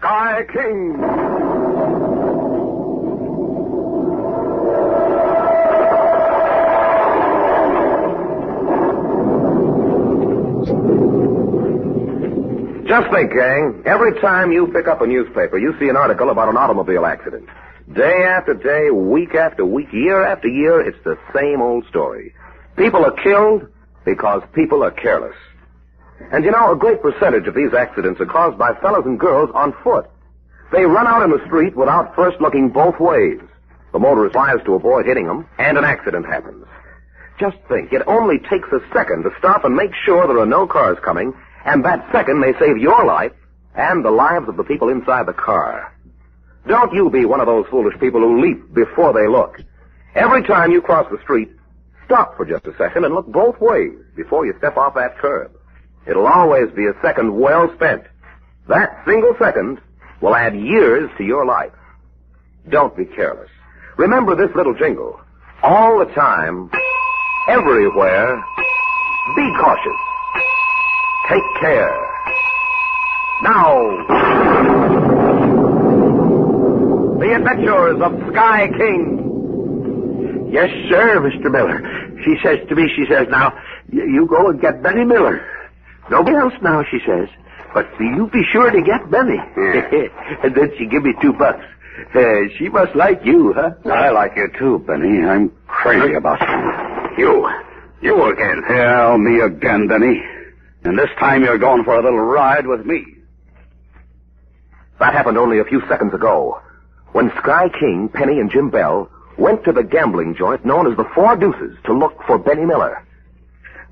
Sky King. Just think, gang, every time you pick up a newspaper, you see an article about an automobile accident. Day after day, week after week, year after year, it's the same old story. People are killed because people are careless. And you know, a great percentage of these accidents are caused by fellows and girls on foot. They run out in the street without first looking both ways. The motorist tries to avoid hitting them, and an accident happens. Just think, it only takes a second to stop and make sure there are no cars coming, and that second may save your life and the lives of the people inside the car. Don't you be one of those foolish people who leap before they look. Every time you cross the street, stop for just a second and look both ways before you step off that curb. It'll always be a second well spent. That single second will add years to your life. Don't be careless. Remember this little jingle. All the time, everywhere, be cautious. Take care. Now, the adventures of Sky King. Yes, sir, Mr. Miller. She says to me, now, you go and get Benny Miller. Nobody else now, she says. But you be sure to get Benny. Yeah. And then she give me $2. She must like you, huh? I like you too, Benny. I'm crazy about you. You again. Yeah, me again, Benny. And this time you're going for a little ride with me. That happened only a few seconds ago, when Sky King, Penny, and Jim Bell went to the gambling joint known as the Four Deuces to look for Benny Miller.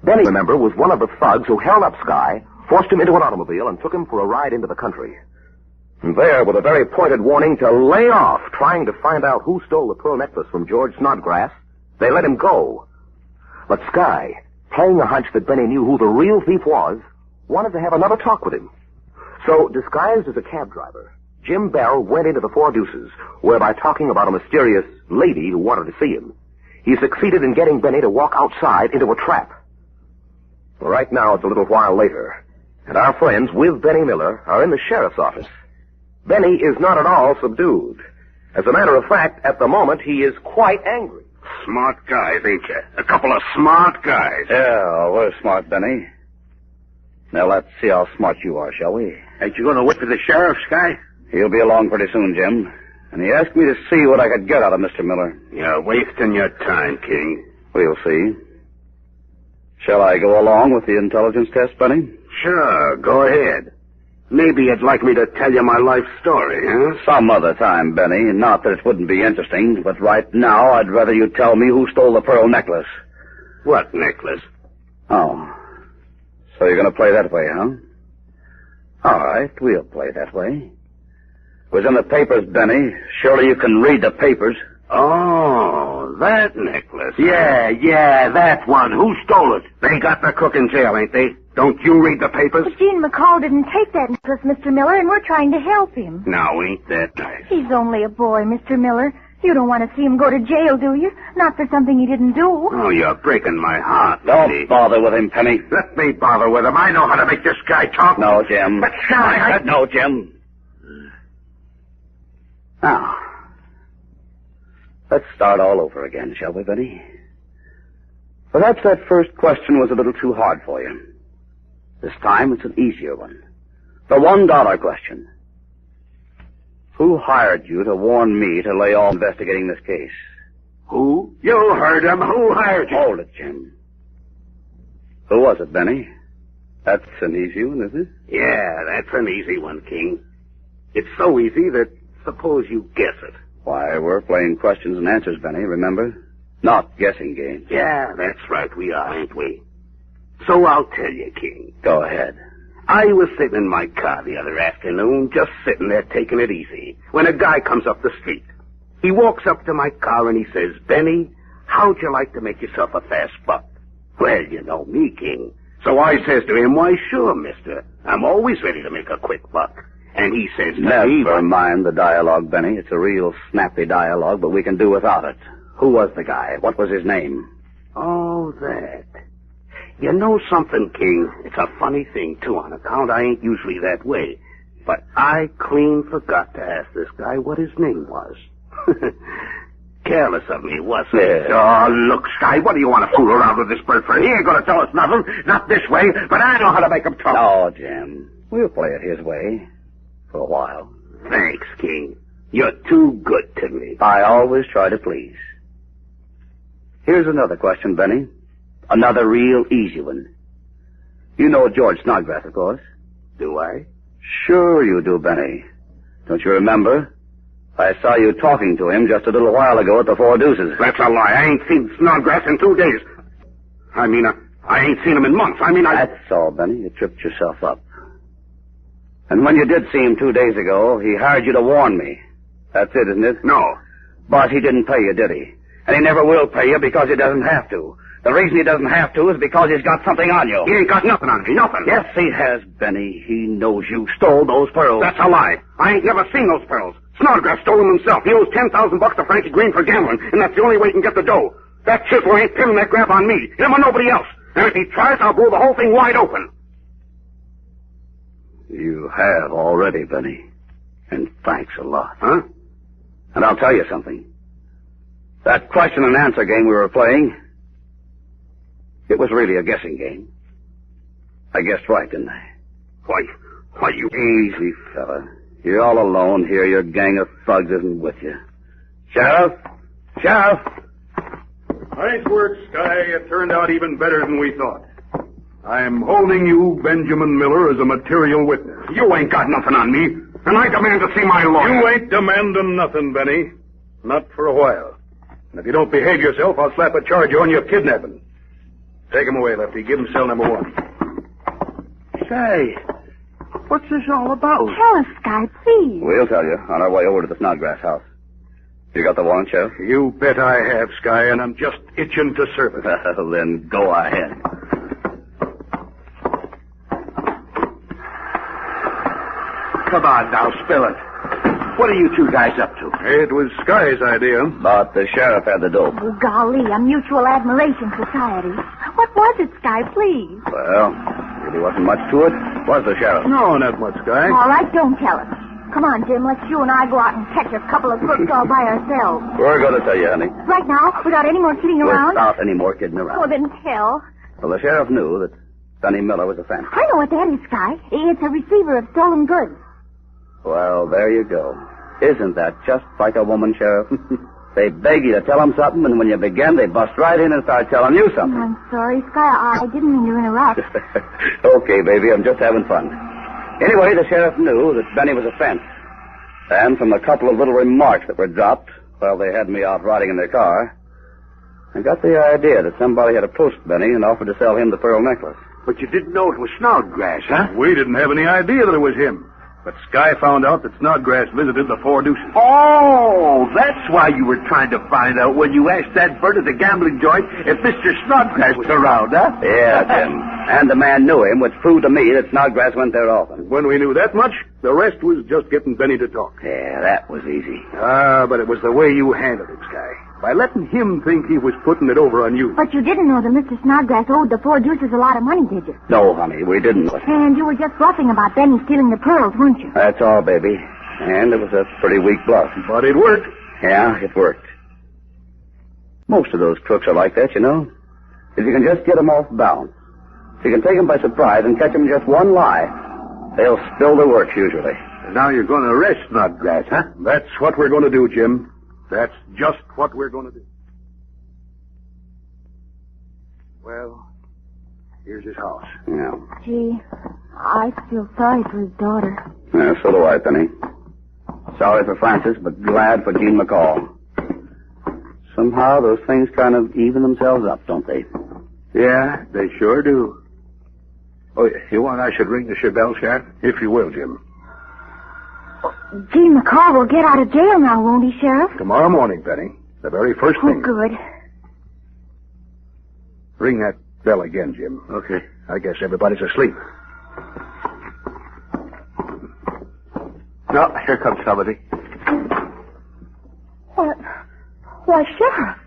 Benny, remember, was one of the thugs who held up Sky, forced him into an automobile, and took him for a ride into the country. And there, with a very pointed warning to lay off trying to find out who stole the pearl necklace from George Snodgrass, they let him go. But Sky, playing a hunch that Benny knew who the real thief was, wanted to have another talk with him. So, disguised as a cab driver, Jim Bell went into the Four Deuces, where by talking about a mysterious lady who wanted to see him, he succeeded in getting Benny to walk outside into a trap. Right now, it's a little while later, and our friends with Benny Miller are in the sheriff's office. Benny is not at all subdued. As a matter of fact, at the moment, he is quite angry. Smart guys, ain't you? A couple of smart guys. Yeah, we're smart, Benny. Now let's see how smart you are, shall we? Ain't you going to wait for the sheriff, Sky? He'll be along pretty soon, Jim. And he asked me to see what I could get out of Mr. Miller. You're wasting your time, King. We'll see. Shall I go along with the intelligence test, Benny? Sure, go ahead. Maybe you'd like me to tell you my life story, huh? Some other time, Benny. Not that it wouldn't be interesting, but right now I'd rather you tell me who stole the pearl necklace. What necklace? Oh. So you're going to play that way, huh? All right, we'll play that way. It was in the papers, Benny. Surely you can read the papers. Oh, that necklace. Yeah, that one. Who stole it? They got the crook in jail, ain't they? Don't you read the papers? But Gene McCall didn't take that necklace, Mr. Miller, and we're trying to help him. Now, ain't that nice? He's only a boy, Mr. Miller. You don't want to see him go to jail, do you? Not for something he didn't do. Oh, you're breaking my heart, Don't Benny. bother with him, Penny. Let me bother with him. I know how to make this guy talk. No, Jim. But, Sky, I said no, Jim. Now, let's start all over again, shall we, Benny? Perhaps that first question was a little too hard for you. This time it's an easier one. The $1 question. Who hired you to warn me to lay off investigating this case? Who? You heard him. Who hired you? Hold it, Jim. Who was it, Benny? That's an easy one, isn't it? Yeah, that's an easy one, King. It's so easy that suppose you guess it. Why, we're playing questions and answers, Benny, remember? Not guessing games. Yeah, that's right, we are, ain't we? So I'll tell you, King. Go ahead. I was sitting in my car the other afternoon, just sitting there taking it easy, when a guy comes up the street. He walks up to my car and he says, Benny, how'd you like to make yourself a fast buck? Well, you know me, King. So I says to him, why, sure, mister. I'm always ready to make a quick buck. And he says to me... Never mind the dialogue, Benny. It's a real snappy dialogue, but we can do without it. Who was the guy? What was his name? Oh, that. You know something, King? It's a funny thing, too, on account I ain't usually that way. But I clean forgot to ask this guy what his name was. Careless of me, wasn't it? Oh, look, Sky, what do you want to fool around with this bird for? He ain't going to tell us nothing. Not this way, but I know how to make him talk. No, Jim. We'll play it his way. For a while. Thanks, King. You're too good to me. I always try to please. Here's another question, Benny. Another real easy one. You know George Snodgrass, of course. Do I? Sure you do, Benny. Don't you remember? I saw you talking to him just a little while ago at the Four Deuces. That's a lie. I ain't seen Snodgrass in 2 days. I ain't seen him in months. That's all, Benny. You tripped yourself up. And when you did see him 2 days ago, he hired you to warn me. That's it, isn't it? No. But he didn't pay you, did he? And he never will pay you because he doesn't have to. The reason he doesn't have to is because he's got something on you. He ain't got nothing on me, nothing. Yes, he has, Benny. He knows you stole those pearls. That's a lie. I ain't never seen those pearls. Snodgrass stole them himself. He owes $10,000 to Frankie Green for gambling, and that's the only way he can get the dough. That chisel ain't pinning that grab on me, him or nobody else. And if he tries, I'll blow the whole thing wide open. You have already, Benny. And thanks a lot. Huh? And I'll tell you something. That question and answer game we were playing, it was really a guessing game. I guessed right, didn't I? Why, you... Easy, fella. You're all alone here. Your gang of thugs isn't with you. Sheriff! Sheriff! Nice work, Sky. It turned out even better than we thought. I'm holding you, Benjamin Miller, as a material witness. You ain't got nothing on me, and I demand to see my lawyer. You ain't demanding nothing, Benny. Not for a while. And if you don't behave yourself, I'll slap a charge on you of kidnapping. Take him away, Lefty. Give him cell number 1. Say, what's this all about? Tell us, Sky, please. We'll tell you on our way over to the Snodgrass house. You got the warrant, Sheriff? You bet I have, Sky, and I'm just itching to serve it. Well, then go ahead. Come on now, spill it. What are you two guys up to? It was Sky's idea. But the sheriff had the dope. Oh, golly, a mutual admiration society. What was it, Sky, please? Well, really wasn't much to it, was the sheriff? No, not much, Sky. All right, don't tell us. Come on, Jim, let's you and I go out and catch a couple of crooks all by ourselves. We're going to tell you, honey. Right now, without any more kidding around? Without any more kidding Oh, around. then tell. Well, the sheriff knew that Benny Miller was a fence. I know what that is, Sky. It's a receiver of stolen goods. Well, there you go. Isn't that just like a woman, Sheriff? They beg you to tell them something, and when you begin, they bust right in and start telling you something. I'm sorry, Sky. I didn't mean to interrupt. Okay, baby, I'm just having fun. Anyway, the sheriff knew that Benny was a fence. And from a couple of little remarks that were dropped while they had me out riding in their car, I got the idea that somebody had approached Benny and offered to sell him the pearl necklace. But you didn't know it was Snodgrass, huh? We didn't have any idea that it was him. But Sky found out that Snodgrass visited the Four Deuces. Oh, that's why you were trying to find out when you asked that bird at the gambling joint if Mr. Snodgrass was around, huh? Yeah, Jim. And the man knew him, which proved to me that Snodgrass went there often. When we knew that much, the rest was just getting Benny to talk. Yeah, that was easy. But it was the way you handled it, Sky. By letting him think he was putting it over on you. But you didn't know that Mr. Snodgrass owed the Four Deuces a lot of money, did you? No, honey, we didn't. And you were just bluffing about Benny stealing the pearls, weren't you? That's all, baby. And it was a pretty weak bluff. But it worked. Yeah, it worked. Most of those crooks are like that, you know. If you can just get them off balance. If you can take them by surprise and catch them just one lie, they'll spill their works usually. And now you're going to arrest Snodgrass, huh? That's what we're going to do, Jim. That's just what we're going to do. Well, here's his house. Yeah. Gee, I feel sorry for his daughter. Yeah, so do I, Penny. Sorry for Francis, but glad for Gene McCall. Somehow those things kind of even themselves up, don't they? Yeah, they sure do. Oh, you want I should ring the Chevelle, Sheriff? If you will, Jim. Gene McCall will get out of jail now, won't he, Sheriff? Tomorrow morning, Penny. The very first Oh, thing. good. Ring that bell again, Jim. Okay. I guess everybody's asleep. No, here comes somebody. What? Why, Sheriff.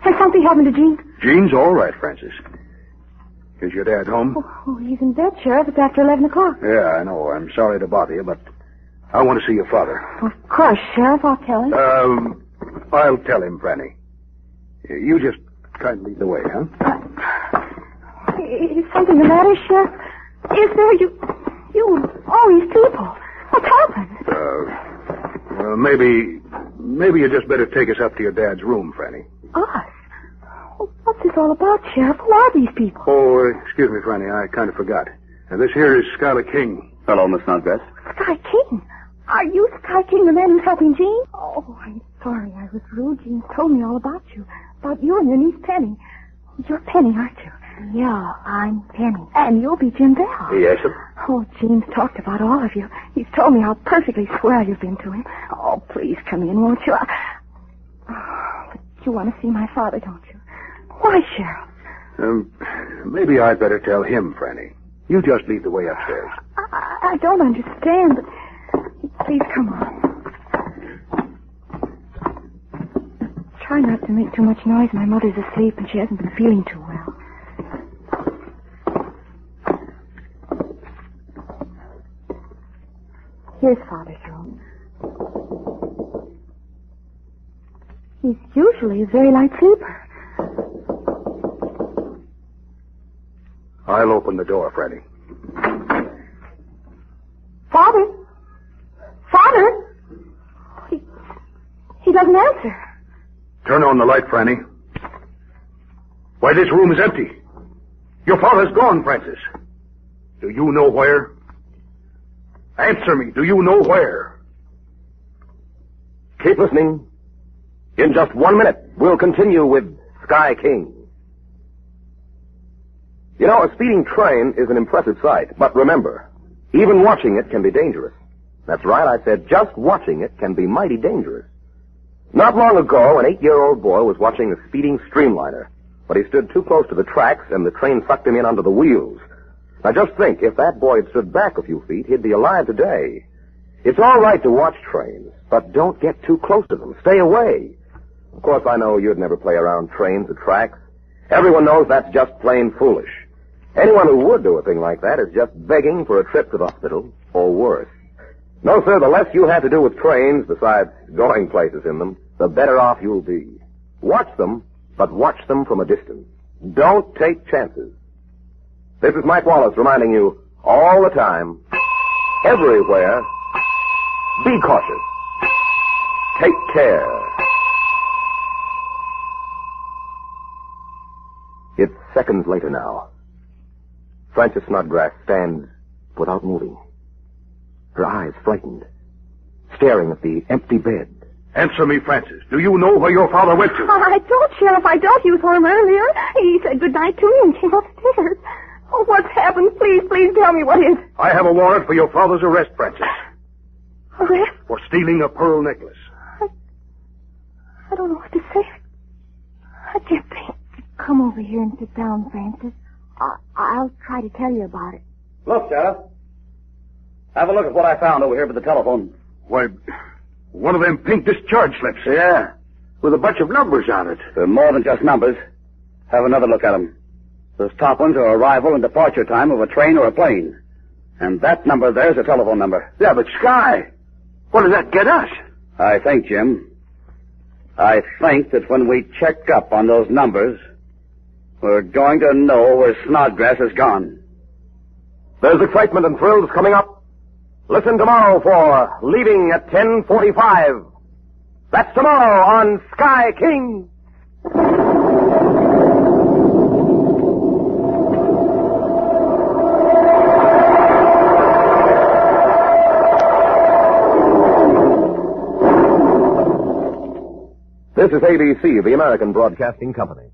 Has something happened to Gene? Gene's all right, Francis. Is your dad home? Oh, he's in bed, Sheriff. It's after 11 o'clock. Yeah, I know. I'm sorry to bother you, but I want to see your father. Of course, Sheriff. I'll tell him. I'll tell him, Franny. You just kindly lead the way, huh? Is something the matter, Sheriff? Is there all these people? What's happened? Well, maybe you just better take us up to your dad's room, Franny. Us? What's this all about, Sheriff? Who are these people? Oh, excuse me, Franny. I kind of forgot. This here is Skylar King. Hello, Miss Snodgrass. Sky King? Are you Sky King, the man who's helping Jean? Oh, I'm sorry I was rude. Jean told me all about you. About you and your niece Penny. You're Penny, aren't you? Yeah, I'm Penny. And you'll be Jim Bell. Yes, sir. Oh, Jean's talked about all of you. He's told me how perfectly swell you've been to him. Oh, please come in, won't you? But you want to see my father, don't you? Why, Sheriff? Maybe I'd better tell him, Franny. You just lead the way upstairs. I don't understand, but please come on. Try not to make too much noise. My mother's asleep and she hasn't been feeling too well. Here's Father's room. He's usually a very light sleeper. I'll open the door, Franny. Father? Father? He doesn't answer. Turn on the light, Franny. Why, this room is empty. Your father's gone, Francis. Do you know where? Answer me. Do you know where? Keep listening. In just 1 minute, we'll continue with Sky King. You know, a speeding train is an impressive sight, but remember, even watching it can be dangerous. That's right, I said just watching it can be mighty dangerous. Not long ago, an 8-year-old boy was watching a speeding streamliner, but he stood too close to the tracks and the train sucked him in under the wheels. Now just think, if that boy had stood back a few feet, he'd be alive today. It's all right to watch trains, but don't get too close to them. Stay away. Of course, I know you'd never play around trains or tracks. Everyone knows that's just plain foolish. Anyone who would do a thing like that is just begging for a trip to the hospital, or worse. No, sir, the less you have to do with trains, besides going places in them, the better off you'll be. Watch them, but watch them from a distance. Don't take chances. This is Mike Wallace reminding you all the time, everywhere, be cautious. Take care. It's seconds later now. Frances Snodgrass stands without moving. Her eyes frightened, staring at the empty bed. Answer me, Francis. Do you know where your father went to? I don't, Sheriff. I don't. You saw him earlier. He said goodnight to me and came upstairs. Oh, what's happened? Please tell me what is. I have a warrant for your father's arrest, Francis. Arrest? For stealing a pearl necklace. I don't know what to say. I just think. Come over here and sit down, Francis. I'll try to tell you about it. Look, Sheriff. Have a look at what I found over here by the telephone. Why, one of them pink discharge slips. Yeah, with a bunch of numbers on it. They're more than just numbers. Have another look at them. Those top ones are arrival and departure time of a train or a plane. And that number there's a telephone number. Yeah, but Sky, what does that get us? I think, Jim, I think that when we check up on those numbers, we're going to know where Snodgrass has gone. There's excitement and thrills coming up. Listen tomorrow for Leaving at 10:45. That's tomorrow on Sky King. This is ABC, the American Broadcasting Company.